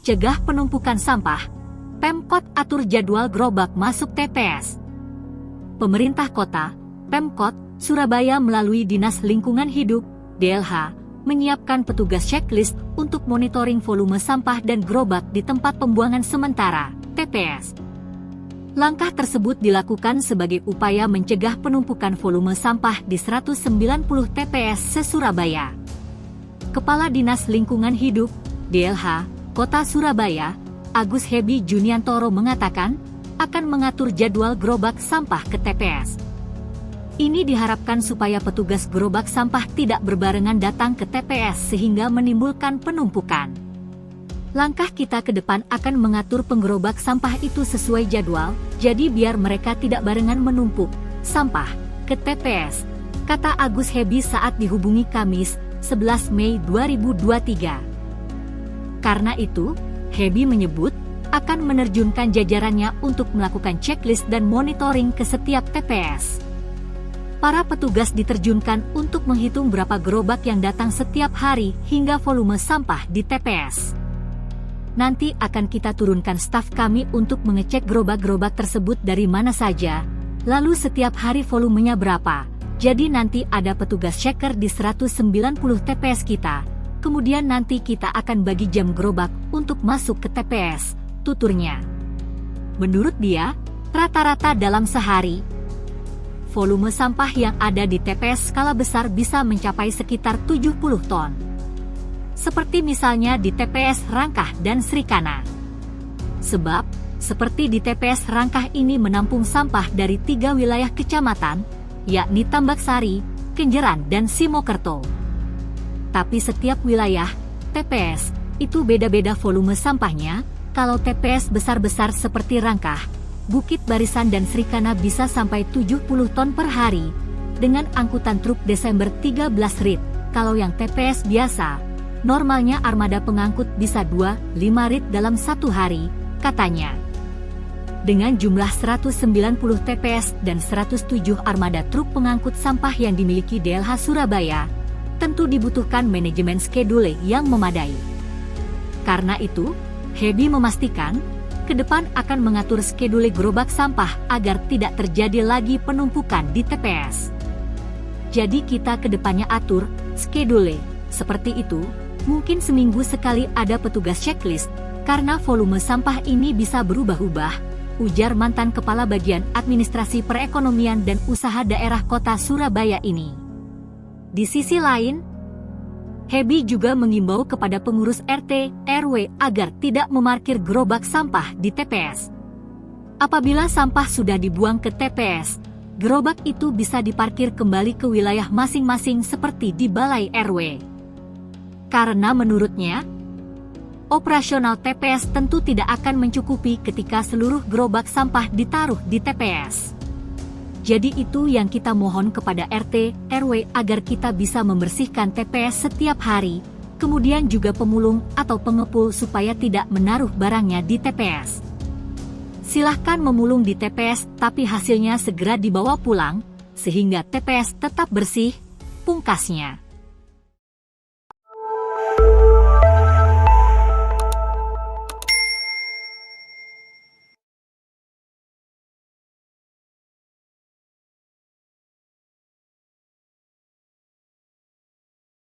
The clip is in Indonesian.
Cegah penumpukan sampah. Pemkot atur jadwal gerobak masuk TPS. Pemerintah Kota, Pemkot, Surabaya melalui Dinas Lingkungan Hidup, DLH, menyiapkan petugas checklist untuk monitoring volume sampah dan gerobak di tempat pembuangan sementara, TPS. Langkah tersebut dilakukan sebagai upaya mencegah penumpukan volume sampah di 190 TPS se-Surabaya. Kepala Dinas Lingkungan Hidup, DLH, Kota Surabaya, Agus Hebi Juniantoro mengatakan, akan mengatur jadwal gerobak sampah ke TPS. Ini diharapkan supaya petugas gerobak sampah tidak berbarengan datang ke TPS sehingga menimbulkan penumpukan. Langkah kita ke depan akan mengatur penggerobak sampah itu sesuai jadwal, jadi biar mereka tidak barengan menumpuk sampah ke TPS, kata Agus Hebi saat dihubungi Kamis, 11 Mei 2023. Karena itu, Hebi menyebut akan menerjunkan jajarannya untuk melakukan checklist dan monitoring ke setiap TPS. Para petugas diterjunkan untuk menghitung berapa gerobak yang datang setiap hari hingga volume sampah di TPS. Nanti akan kita turunkan staf kami untuk mengecek gerobak-gerobak tersebut dari mana saja, lalu setiap hari volumenya berapa. Jadi nanti ada petugas checker di 190 TPS kita. Kemudian nanti kita akan bagi jam gerobak untuk masuk ke TPS, tuturnya. Menurut dia, rata-rata dalam sehari, volume sampah yang ada di TPS skala besar bisa mencapai sekitar 70 ton. Seperti misalnya di TPS Rangkah dan Srikana. Sebab, seperti di TPS Rangkah ini menampung sampah dari 3 wilayah kecamatan, yakni Tambaksari, Kenjeran, dan Simokerto. Tapi setiap wilayah, TPS, itu beda-beda volume sampahnya. Kalau TPS besar-besar seperti Rangkah, Bukit Barisan dan Srikana bisa sampai 70 ton per hari, dengan angkutan truk Desember 13 rit. Kalau yang TPS biasa, normalnya armada pengangkut bisa 2-5 rit dalam satu hari, katanya. Dengan jumlah 190 TPS dan 107 armada truk pengangkut sampah yang dimiliki DLH Surabaya, tentu dibutuhkan manajemen skedule yang memadai. Karena itu, Hebi memastikan, ke depan akan mengatur skedule gerobak sampah agar tidak terjadi lagi penumpukan di TPS. Jadi kita ke depannya atur skedule seperti itu, mungkin seminggu sekali ada petugas checklist, karena volume sampah ini bisa berubah-ubah, ujar mantan Kepala Bagian Administrasi Perekonomian dan Usaha Daerah Kota Surabaya ini. Di sisi lain, Hebi juga mengimbau kepada pengurus RT, RW agar tidak memarkir gerobak sampah di TPS. Apabila sampah sudah dibuang ke TPS, gerobak itu bisa diparkir kembali ke wilayah masing-masing seperti di Balai RW. Karena menurutnya, operasional TPS tentu tidak akan mencukupi ketika seluruh gerobak sampah ditaruh di TPS. Jadi itu yang kita mohon kepada RT, RW agar kita bisa membersihkan TPS setiap hari, kemudian juga pemulung atau pengepul supaya tidak menaruh barangnya di TPS. Silahkan memulung di TPS tapi hasilnya segera dibawa pulang, sehingga TPS tetap bersih, pungkasnya.